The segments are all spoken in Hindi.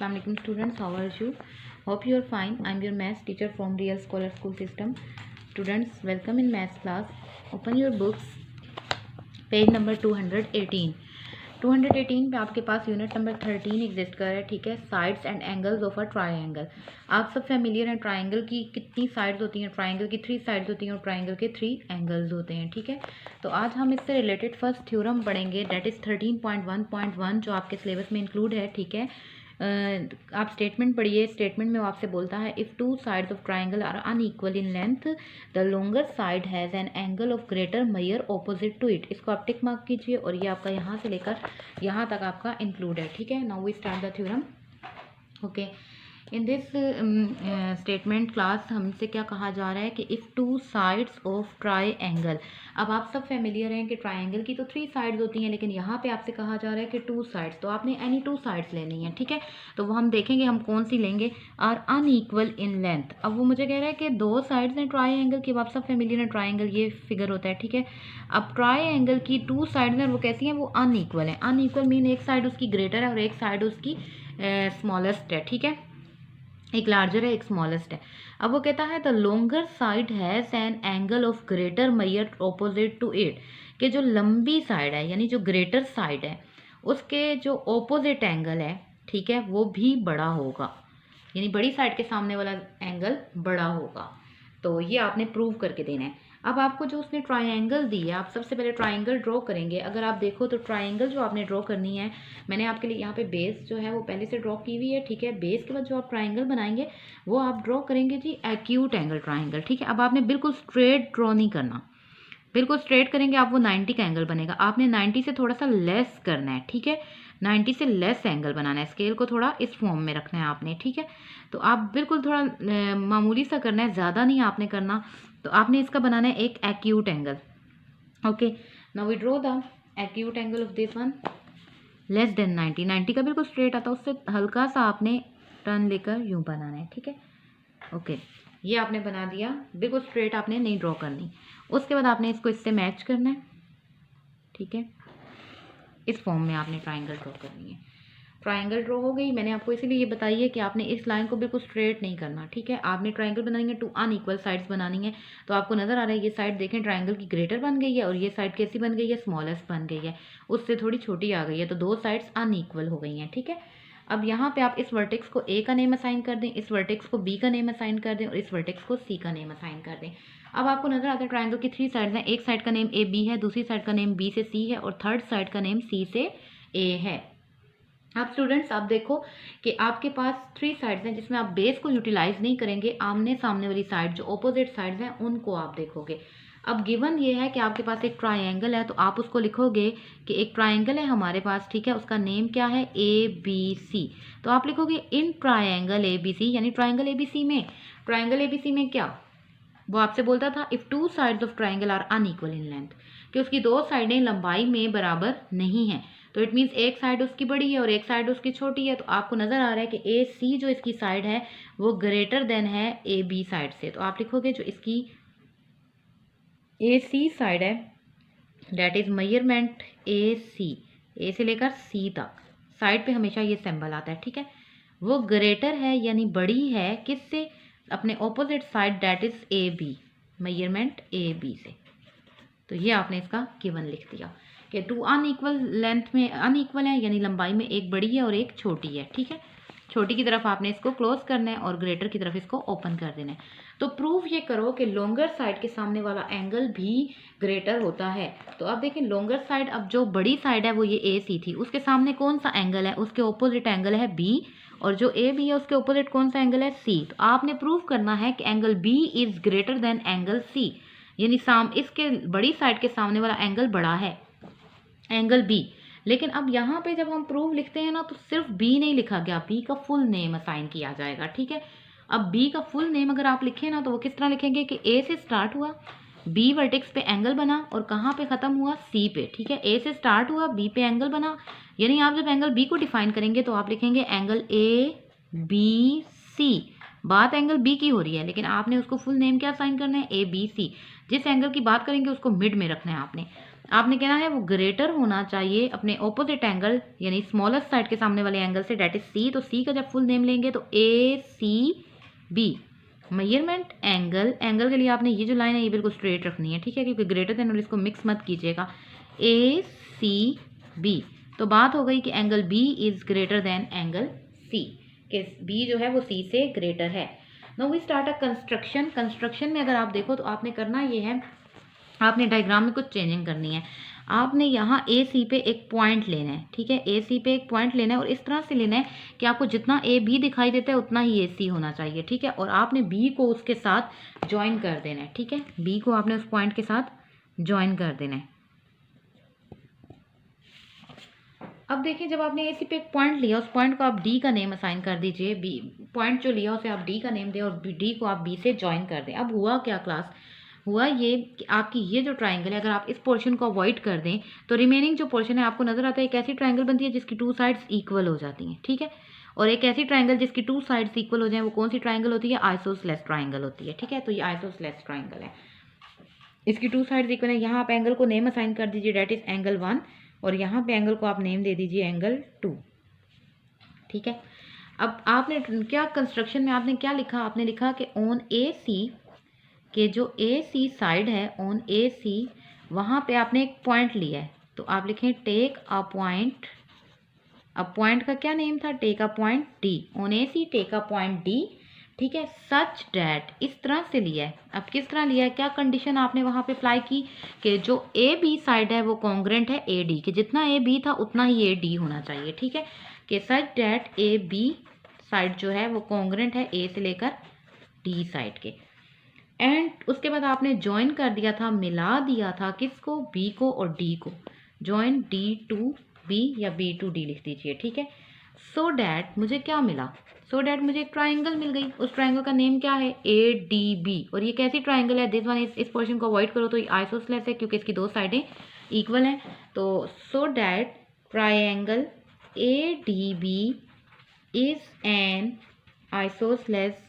Assalamu alaikum students, how are you? Hope you are fine. I am your maths teacher from Real Scholar School System. Students, welcome in maths class. Open your books. Page number 218 पे आपके पास यूनिट नंबर 13 एग्जिस्ट कर रहा है, ठीक है। Sides and angles of a triangle. आप सब फैमिलियर हैं ट्रायंगल की कितनी साइड्स होती हैं। ट्रायंगल की 3 साइड्स होती हैं और ट्रायंगल के 3 एंगल्स होते हैं, ठीक है। तो आज हम इससे रिलेटेड फर्स्ट थ्योरम पढ़ेंगे, डेट इज़ 13.1.1 जो आपके सिलेबस में इंक्लूड है, ठीक है। आप स्टेटमेंट पढ़िए। स्टेटमेंट में वो आपसे बोलता है if two sides of triangle are unequal in length the longer side has an angle of greater measure opposite to it. इसको आप टिक मार्क कीजिए और ये आपका यहाँ से लेकर यहाँ तक आपका इंक्लूड है, ठीक है। Now we start the theorem. Okay, in this statement class हमसे क्या कहा जा रहा है कि if two sides of triangle. अब आप सब फैमिलियर हैं कि ट्राइंगल की तो 3 साइड्स होती हैं, लेकिन यहाँ पे आपसे कहा जा रहा है कि 2 साइड्स, तो आपने एनी 2 साइड्स लेनी है, ठीक है। तो वो हम देखेंगे हम कौन सी लेंगे। Are unequal in length. अब वो मुझे कह रहा है कि 2 साइड्स हैं ट्राई एंगल की। अब आप सब फैमिलियर हैं, ट्राइंगल ये फिगर होता है, ठीक है। अब ट्राई एंगल की 2 साइड्स हैं, वो कैसी हैं, वो अनइक्वल हैं। अनइक्वल मीन एक साइड उसकी ग्रेटर है और एक साइड उसकी स्मॉलेस्ट है, ठीक है। एक लार्जर है एक स्मॉलेस्ट है। अब वो कहता है the longer side has an angle of greater measure opposite to it, कि जो लंबी साइड है यानी जो ग्रेटर साइड है उसके जो ऑपोजिट एंगल है, ठीक है, वो भी बड़ा होगा, यानी बड़ी साइड के सामने वाला एंगल बड़ा होगा। तो ये आपने प्रूव करके देना है। अब आपको जो उसने ट्रायंगल दी है, आप सबसे पहले ट्रायंगल ड्रॉ करेंगे। अगर आप देखो तो ट्रायंगल जो आपने ड्रॉ करनी है, मैंने आपके लिए यहाँ पे बेस जो है वो पहले से ड्रॉ की हुई है, ठीक है। बेस के बाद जो आप ट्रायंगल बनाएंगे वो आप ड्रॉ करेंगे जी एक्यूट एंगल ट्रायंगल, ठीक है। अब आपने बिल्कुल स्ट्रेट ड्रॉ नहीं करना, बिल्कुल स्ट्रेट करेंगे आप वो 90 का एंगल बनेगा। आपने 90 से थोड़ा सा लेस करना है, ठीक है। 90 से लेस एंगल बनाना है। स्केल को थोड़ा इस फॉर्म में रखना है आपने, ठीक है। तो आप बिल्कुल थोड़ा मामूली सा करना है, ज़्यादा नहीं आपने करना। तो आपने इसका बनाना है एक acute angle. Okay, now we draw the acute angle of this one less than 90। 90 का बिल्कुल स्ट्रेट आता है, उससे हल्का सा आपने टर्न लेकर यूँ बनाना है, ठीक है। ओके, ये आपने बना दिया, बिल्कुल स्ट्रेट आपने नहीं ड्रॉ करनी। उसके बाद आपने इसको इससे मैच करना है, ठीक है। इस फॉर्म में आपने ट्रायंगल ड्रॉ करनी है। ट्रायंगल ड्रॉ हो गई। मैंने आपको इसीलिए ये बताई है कि आपने इस लाइन को बिल्कुल स्ट्रेट नहीं करना, ठीक है। आपने ट्रायंगल बनानी है, 2 अनइक्वल साइड्स बनानी है। तो आपको नजर आ रहा है ये साइड देखें ट्रायंगल की ग्रेटर बन गई है और ये साइड कैसी बन गई है, स्मॉलेस्ट बन गई है, उससे थोड़ी छोटी आ गई है। तो 2 साइड्स अनइक्वल हो गई हैं, ठीक है। अब यहाँ पे आप इस वर्टेक्स को ए का नेम असाइन कर दें, इस वर्टेक्स को बी का नेम असाइन कर दें और इस वर्टेक्स को सी का नेम असाइन कर दें। अब आपको नजर आता है ट्रायंगल की 3 साइड्स हैं। एक साइड का नेम ए बी है, दूसरी साइड का नेम बी से सी है और थर्ड साइड का नेम सी से ए है। अब स्टूडेंट्स आप देखो कि आपके पास 3 साइड्स हैं जिसमें आप बेस को यूटिलाइज नहीं करेंगे। आमने सामने वाली साइड जो ऑपोजिट साइड्स हैं उनको आप देखोगे। अब गिवन ये है कि आपके पास एक ट्रायंगल है, तो आप उसको लिखोगे कि एक ट्रायंगल है हमारे पास, ठीक है। उसका नेम क्या है, ए बी सी। तो आप लिखोगे इन ट्रायंगल ए बी सी, यानी ट्रायंगल ए बी सी में, ट्रायंगल ए बी सी में क्या वो आपसे बोलता था if 2 sides of triangle are unequal in length, कि उसकी 2 साइडें लंबाई में बराबर नहीं है। तो इट मीन्स एक साइड उसकी बड़ी है और एक साइड उसकी छोटी है। तो आपको नज़र आ रहा है कि ए सी जो इसकी साइड है वो ग्रेटर देन है ए बी साइड से। तो आप लिखोगे जो इसकी ए सी साइड है डेट इज़ मेजरमेंट ए सी, ए से लेकर सी तक साइड पे हमेशा ये सिंबल आता है, ठीक है। वो ग्रेटर है यानी बड़ी है किससे, अपने opposite side that is A B, measurement A B से। तो ये आपने इसका गिवन लिख दिया कि 2 अनइक्वल लेंथ में अनइक्वल है, यानी लंबाई में एक बड़ी है और एक छोटी है, ठीक है। छोटी की तरफ आपने इसको क्लोज करना है और ग्रेटर की तरफ इसको ओपन कर देना है। तो प्रूव ये करो कि लॉन्गर साइड के सामने वाला एंगल भी ग्रेटर होता है। तो अब देखिए लॉन्गर साइड, अब जो बड़ी साइड है वो ये ए सी थी, उसके सामने कौन सा एंगल है, उसके ऑपोजिट एंगल है बी, और जो ए बी है उसके ऑपोजिट कौन सा एंगल है, सी। तो आपने प्रूव करना है कि angle B is greater than angle C, यानी इसके बड़ी साइड के सामने वाला एंगल बड़ा है, एंगल बी। लेकिन अब यहाँ पे जब हम प्रूव लिखते हैं ना तो सिर्फ बी नहीं लिखा गया, बी का फुल नेम असाइन किया जाएगा, ठीक है। अब बी का फुल नेम अगर आप लिखें ना तो वो किस तरह लिखेंगे कि ए से स्टार्ट हुआ, बी वर्टेक्स पे एंगल बना और कहाँ पे ख़त्म हुआ, सी पे, ठीक है। ए से स्टार्ट हुआ, बी पे एंगल बना, यानी आप जब एंगल बी को डिफाइन करेंगे तो आप लिखेंगे एंगल ए बी सी। बात एंगल बी की हो रही है लेकिन आपने उसको फुल नेम क्या साइन करना है, ए बी सी। जिस एंगल की बात करेंगे उसको मिड में रखना है आपने। आपने कहना है वो ग्रेटर होना चाहिए अपने ऑपोजिट एंगल यानी स्मॉलेस्ट साइड के सामने वाले एंगल से, डेट इज सी। तो सी का जब फुल नेम लेंगे तो A C B measurement angle, angle के लिए आपने ये जो लाइन है ये बिल्कुल स्ट्रेट रखनी है, ठीक है, क्योंकि ग्रेटर देन और इसको मिक्स मत कीजिएगा। ए सी बी, तो बात हो गई कि angle B is greater than angle C, कि बी जो है वो सी से ग्रेटर है। Now we start a construction. Construction में अगर आप देखो तो आपने करना ये है, आपने डायग्राम में कुछ चेंजिंग करनी है। आपने यहाँ ए सी पे एक पॉइंट लेना है, ठीक है, ए सी पे एक पॉइंट लेना है और इस तरह से लेना है कि आपको जितना ए बी दिखाई देता है उतना ही ए सी होना चाहिए, ठीक है, और आपने बी को उसके साथ ज्वाइन कर देना है, ठीक है, बी को आपने उस पॉइंट के साथ ज्वाइन कर देना है। अब देखिए जब आपने ए सी पे एक पॉइंट लिया, उस पॉइंट को आप डी का नेम असाइन कर दीजिए, बी पॉइंट जो लिया उसे आप डी का नेम दें और डी को आप बी से ज्वाइन कर दें। अब हुआ क्या क्लास, हुआ ये कि आपकी ये जो ट्राइंगल है अगर आप इस पोर्शन को अवॉइड कर दें तो रिमेनिंग जो पोर्शन है आपको नजर आता है एक ऐसी ट्राइंगल बनती है जिसकी टू साइड्स इक्वल हो जाती हैं, ठीक है, और एक ऐसी ट्राइंगल जिसकी टू साइड्स इक्वल हो जाए वो कौन सी ट्राइंगल होती है, आइसोसेलेस ट्राइंगल होती है, ठीक है। तो ये आइसोसेलेस ट्राइंगल है, इसकी टू साइड्स इक्वल है। यहाँ आप एंगल को नेम असाइन कर दीजिए, डेट इज एंगल 1, और यहाँ पे एंगल को आप नेम दे दीजिए एंगल 2, ठीक है। अब आपने क्या कंस्ट्रक्शन में आपने क्या लिखा, आपने लिखा कि ऑन ए सी कि जो ए सी साइड है, ऑन ए सी वहाँ पे आपने एक पॉइंट लिया है, तो आप लिखें टेक अ पॉइंट। अब पॉइंट का क्या नेम था, take a point D, on A C take a point D, ठीक है, सच डैट, इस तरह से लिया है। अब किस तरह लिया है, क्या कंडीशन आपने वहाँ पे अप्लाई की कि जो ए बी साइड है वो कॉन्ग्रेंट है ए डी, कि जितना ए बी था उतना ही ए डी होना चाहिए, ठीक है, कि such that A B side जो है वो कॉन्ग्रेंट है ए से लेकर डी साइड के। एंड उसके बाद आपने ज्वाइन कर दिया था, मिला दिया था किसको, बी को और डी को, ज्वाइन डी टू बी या बी टू डी लिख दीजिए, ठीक है। सो डैट मुझे क्या मिला, सो डैट मुझे एक ट्राइंगल मिल गई, उस ट्राइंगल का नेम क्या है, ए डी बी, और ये कैसी ट्राइंगल है, दिस वन, इस पोर्शन को अवॉइड करो तो ये आइसोसेलेस है क्योंकि इसकी दो साइडें इक्वल हैं। तो so that triangle A D B is an isosceles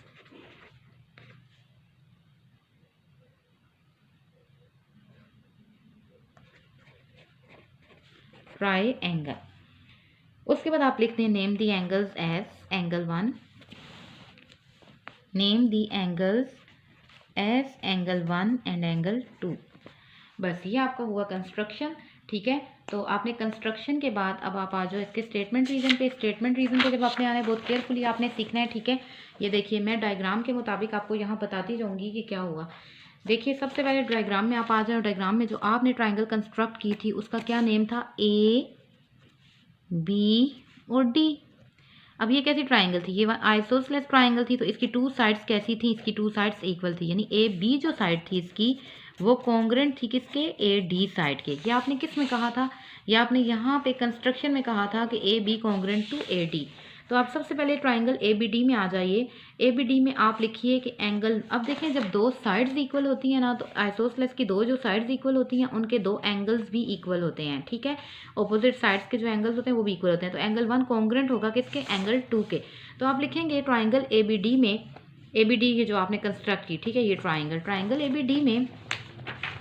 triangle. उसके बाद आप लिखते हैं name the angles as angle 1, name the angles as angle 1 and angle 2। बस ये आपका हुआ कंस्ट्रक्शन, ठीक है। तो आपने कंस्ट्रक्शन के बाद अब आप आ जाओ इसके स्टेटमेंट रीजन पे। स्टेटमेंट रीजन पे जब आपने आना है बहुत केयरफुली आपने सीखना है, ठीक है। ये देखिए मैं डायग्राम के मुताबिक आपको यहाँ बताती जाऊँगी कि क्या हुआ। देखिए सबसे पहले डायग्राम में आप आ जाओ, डायग्राम में जो आपने ट्राइंगल कंस्ट्रक्ट की थी उसका क्या नेम था, ए बी और डी। अब ये कैसी ट्राइंगल थी, ये आइसोसेलेस ट्राइंगल थी, तो इसकी टू साइड्स कैसी थी, इसकी टू साइड्स इक्वल थी, यानी ए बी जो साइड थी इसकी वो कॉन्ग्रेंट थी किसके, ए डी साइड के। ये आपने किस में कहा था, ये आपने यहाँ पे कंस्ट्रक्शन में कहा था कि A B congruent to A D. तो आप सबसे पहले ट्राइंगल ए बी डी में आ जाइए। ए बी डी में आप लिखिए कि एंगल, अब देखें जब दो साइड्स इक्वल होती हैं ना, तो आइसोसेलेस की दो जो साइड्स इक्वल होती हैं उनके दो एंगल्स भी इक्वल होते हैं, ठीक है। ऑपोजिट साइड्स के जो एंगल्स होते हैं वो भी इक्वल होते हैं। तो एंगल 1 कॉन्ग्रेंट होगा किसके, एंगल 2 के। तो आप लिखेंगे ट्राइंगल ए बी डी में, ए बी डी ये जो आपने कंस्ट्रक्ट की, ठीक है, ये ट्राइंगल ए बी डी में,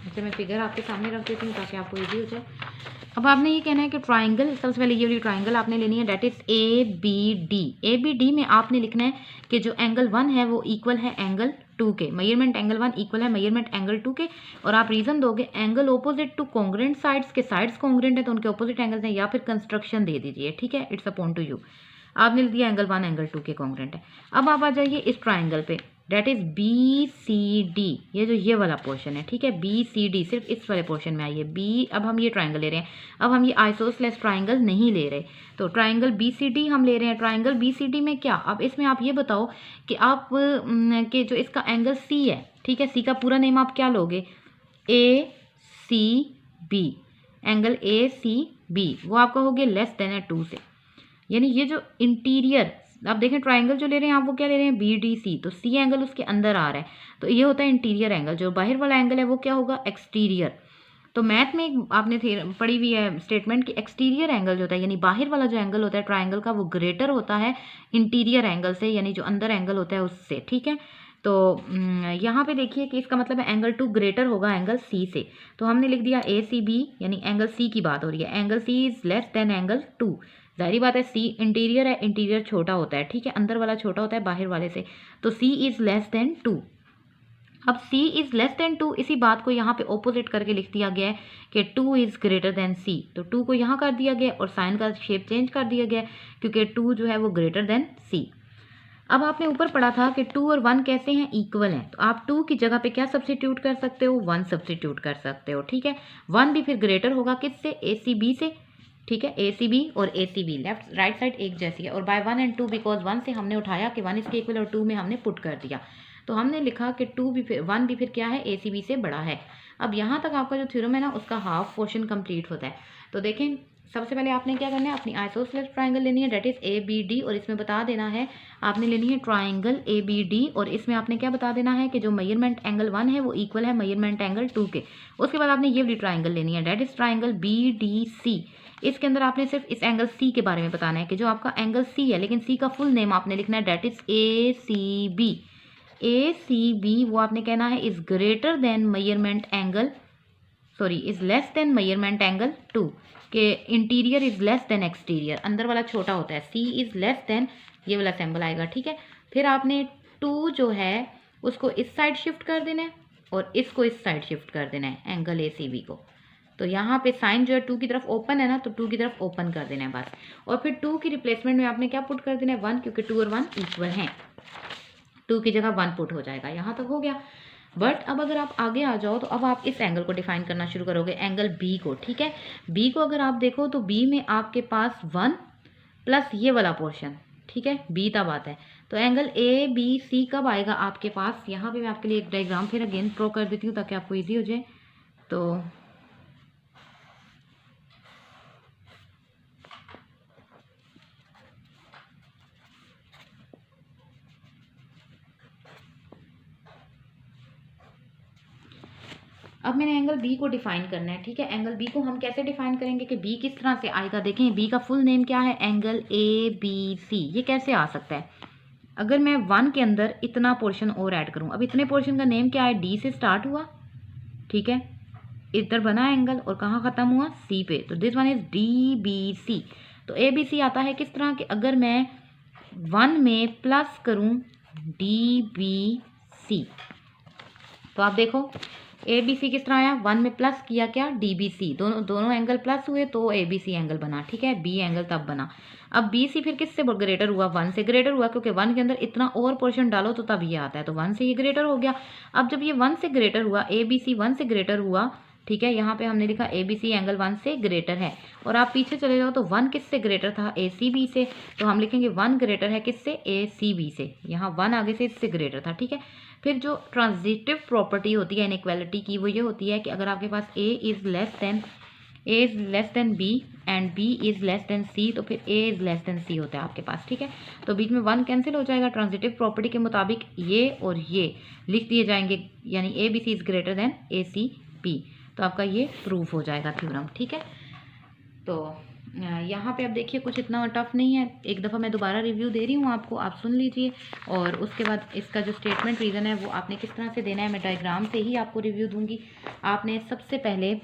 जैसे मैं फिगर आपके सामने रख देती हूँ ताकि आपको ईजी हो जाए। अब आपने ये कहना है कि ट्राइंगल, सबसे पहले ये वाली ट्राइंगल आपने लेनी है, that is A B D. A B D में आपने लिखना है कि जो एंगल 1 है वो इक्वल है एंगल 2 के, मेजरमेंट एंगल 1 इक्वल है मेजरमेंट एंगल 2 के। और आप रीजन दोगे angle opposite to congruent sides के, साइड्स कॉन्ग्रेंट है तो उनके ऑपोजिट एंगल्स हैं, या फिर कंस्ट्रक्शन दे दीजिए, ठीक है, इट्स अपॉन टू यू। आपने लिख दिया एंगल 1 एंगल 2 के कॉन्ग्रेंट है। अब आप आ जाइए इस ट्राइंगल पे, that is B C D, ये जो ये वाला पोर्शन है, ठीक है, बी सी डी, सिर्फ इस वाले पोर्शन में आइए बी। अब हम ये ट्राइंगल ले रहे हैं, अब हम ये आइसोसेलेस ट्राइंगल नहीं ले रहे, तो ट्राइंगल बी सी डी हम ले रहे हैं। ट्राइंगल बी सी डी में क्या, अब इसमें आप ये बताओ कि आप कि जो इसका एंगल सी है, ठीक है, सी का पूरा नेम आप क्या लोगे, A C B, angle A C B वो आपका हो गया लेस देन है 2 से, यानी ये जो इंटीरियर, आप देखें ट्राइंगल जो ले रहे हैं आप वो क्या ले रहे हैं, बी डी सी, तो सी एंगल उसके अंदर आ रहा है, तो ये होता है इंटीरियर एंगल। जो बाहर वाला एंगल है वो क्या होगा, एक्सटीरियर। तो मैथ में एक आपने पढ़ी हुई है स्टेटमेंट कि एक्सटीरियर एंगल जो होता है यानी बाहर वाला जो एंगल होता है ट्राइंगल का वो ग्रेटर होता है इंटीरियर एंगल से, यानी जो अंदर एंगल होता है उससे। ठीक है, तो यहाँ पे देखिए कि इसका मतलब है एंगल 2 ग्रेटर होगा एंगल सी से। तो हमने लिख दिया ए सी बी, यानी एंगल सी की बात हो रही है, angle C is less than angle 2। जाहिर बात है सी इंटीरियर है, इंटीरियर छोटा होता है, ठीक है, अंदर वाला छोटा होता है बाहर वाले से, तो सी इज लेस देन 2। अब c इज लेस देन 2, इसी बात को यहाँ पे ऑपोजिट करके लिख दिया गया है कि 2 इज ग्रेटर देन c। तो 2 को यहाँ कर दिया गया और साइन का शेप चेंज कर दिया गया क्योंकि 2 जो है वो ग्रेटर देन c। अब आपने ऊपर पढ़ा था कि 2 और 1 कैसे हैं, इक्वल हैं, तो आप 2 की जगह पे क्या सब्स्टिट्यूट कर सकते हो, 1 सब्स्टिट्यूट कर सकते हो। ठीक है, 1 भी फिर ग्रेटर होगा किससे, ए सी बी से। ठीक है, ए सी बी और A C B left right side एक जैसी है, और बाय 1 एंड 2 बिकॉज 1 से हमने उठाया कि 1 इसके इक्वल और 2 में हमने पुट कर दिया, तो हमने लिखा कि 2 भी फिर 1 भी फिर क्या है, ए सी बी से बड़ा है। अब यहाँ तक आपका जो थ्योरम है ना उसका हाफ पोर्शन कंप्लीट होता है। तो देखें, सबसे पहले आपने क्या करना है, अपनी आइसोसेलेस ट्राइंगल लेनी है, that is A B D, और इसमें बता देना है आपने लेनी है ट्राइंगल ए बी डी, और इसमें आपने क्या बता देना है कि जो मेजरमेंट एंगल 1 है वो इक्वल है मेजरमेंट एंगल 2 के। उसके बाद आपने ये वाली ट्राइंगल लेनी है, that is triangle B D C. इसके अंदर आपने सिर्फ इस एंगल सी के बारे में बताना है कि जो आपका एंगल सी है, लेकिन सी का फुल नेम आपने लिखना है, that is A C B. A C B वो आपने कहना है is greater than measurement angle, sorry is less than measurement angle 2, के interior is less than exterior, अंदर वाला छोटा होता है, सी इज लेस देन, ये वाला सिंबल आएगा। ठीक है, फिर आपने 2 जो है उसको इस साइड शिफ्ट कर देना है और इसको इस साइड शिफ्ट कर देना है एंगल ए सी बी को। तो यहाँ पे साइन जो है 2 की तरफ ओपन है ना, तो 2 की तरफ ओपन कर देना है बस, और फिर 2 की रिप्लेसमेंट में आपने क्या पुट कर देना है, 1, क्योंकि 2 और 1 इक्वल हैं, 2 की जगह 1 पुट हो जाएगा। यहाँ तक हो गया। बट अब अगर आप आगे आ जाओ तो अब आप इस एंगल को डिफाइन करना शुरू करोगे, एंगल बी को। ठीक है, बी को अगर आप देखो तो बी में आपके पास 1 प्लस ये वाला पोर्शन, ठीक है, बी तब आता है, तो एंगल ए बी सी कब आएगा आपके पास। यहाँ पे मैं आपके लिए एक डायग्राम फिर अगेन ड्रॉ कर देती हूँ ताकि आपको ईजी हो जाए। तो अब मैंने एंगल बी को डिफाइन करना है। ठीक है, एंगल बी को हम कैसे डिफाइन करेंगे कि बी किस तरह से आएगा। देखें, बी का फुल नेम क्या है, एंगल ए बी सी। ये कैसे आ सकता है, अगर मैं 1 के अंदर इतना पोर्शन और ऐड करूं, अब इतने पोर्शन का नेम क्या है, डी से स्टार्ट हुआ, ठीक है, इधर बना एंगल और कहाँ ख़त्म हुआ, सी पे, तो this one is D B C. तो ए बी सी आता है किस तरह कि अगर मैं 1 में प्लस करूं डी बी सी, तो आप देखो ए बी सी किस तरह आया, 1 में प्लस किया क्या, डी बी सी, दोनों एंगल प्लस हुए तो ए बी सी एंगल बना। ठीक है, बी एंगल तब बना। अब बी सी फिर किससे ग्रेटर हुआ, 1 से ग्रेटर हुआ, क्योंकि 1 के अंदर इतना और पोर्शन डालो तो तब ये आता है, तो 1 से ये ग्रेटर हो गया। अब जब ये 1 से ग्रेटर हुआ, ए बी सी 1 से ग्रेटर हुआ, ठीक है, यहाँ पे हमने लिखा ए बी सी एंगल 1 से ग्रेटर है, और आप पीछे चले जाओ तो 1 किससे ग्रेटर था, ए सी बी से, तो हम लिखेंगे 1 ग्रेटर है किससे, ए सी बी से, यहाँ 1 आगे से इससे ग्रेटर था। ठीक है, फिर जो ट्रांजिटिव प्रॉपर्टी होती है इनइक्वालिटी की वो ये होती है कि अगर आपके पास A is less than B and B is less than C, तो फिर A is less than C होता है आपके पास। ठीक है, तो बीच में 1 कैंसिल हो जाएगा, ट्रांजिटिव प्रॉपर्टी के मुताबिक ये और ये लिख दिए जाएंगे, यानी A B C is greater than A C B, तो आपका ये प्रूफ हो जाएगा थ्योरम। ठीक है, तो यहाँ पे अब देखिए कुछ इतना टफ नहीं है, एक दफ़ा मैं दोबारा रिव्यू दे रही हूँ आपको, आप सुन लीजिए, और उसके बाद इसका जो स्टेटमेंट रीज़न है वो आपने किस तरह से देना है, मैं डायग्राम से ही आपको रिव्यू दूंगी। आपने सबसे पहले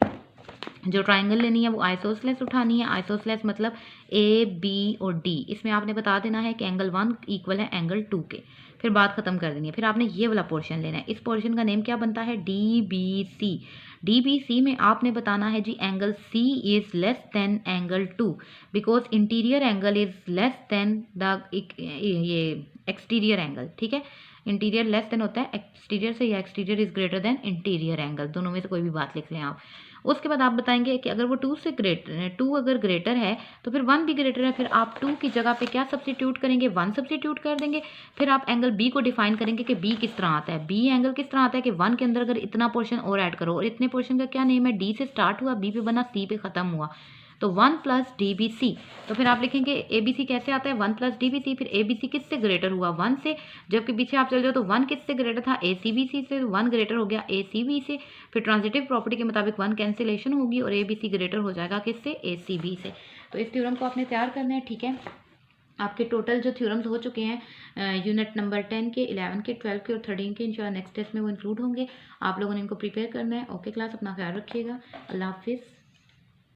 जो ट्राइंगल लेनी है वो आइसोसेलेस उठानी है। आइसोसेलेस मतलब ए बी और डी, इसमें आपने बता देना है कि एंगल 1 इक्वल है एंगल 2 के, फिर बात खत्म कर देनी है। फिर आपने ये वाला पोर्शन लेना है, इस पोर्शन का नेम क्या बनता है, D B C. D B C में आपने बताना है जी angle C is less than angle 2, because interior angle is less than the ये एक्सटीरियर एंगल। ठीक है, इंटीरियर लेस देन होता है एक्सटीरियर से, या exterior is greater then interior angle, दोनों में से कोई भी बात लिख लें आप। उसके बाद आप बताएंगे कि अगर वो 2 अगर ग्रेटर है तो फिर 1 भी ग्रेटर है, फिर आप 2 की जगह पे क्या सब्स्टिट्यूट करेंगे, 1 सब्स्टिट्यूट कर देंगे। फिर आप एंगल बी को डिफाइन करेंगे कि बी किस तरह आता है, बी एंगल किस तरह आता है कि 1 के अंदर अगर इतना पोर्शन और ऐड करो, और इतने पोर्शन का क्या नेम है, डी से स्टार्ट हुआ, बी पे बना, सी पे ख़त्म हुआ, तो 1 प्लस DBC, तो फिर आप लिखेंगे ABC कैसे आता है 1 प्लस DBC, फिर ABC किससे ग्रेटर हुआ 1 से, जबकि पीछे आप चल जाओ तो 1 किससे ग्रेटर था ACBC से, 1 ग्रेटर हो गया ACB से, फिर ट्रांजिटिव प्रॉपर्टी के मुताबिक 1 कैंसिलेशन होगी और ABC ग्रेटर हो जाएगा किससे ACB से। तो इस थ्योरम को आपने तैयार करना है, ठीक है। आपके टोटल जो थ्योरम्स हो चुके हैं यूनिट नंबर 10 के, 11 के, 12 के और 13 के, इंशाल्लाह नेक्स्ट टेस्ट में वो इंक्लूड होंगे। आप लोगों ने इनको प्रिपेयर करना है। ओके क्लास, अपना ख्याल रखिएगा। अल्लाह हाफिज़।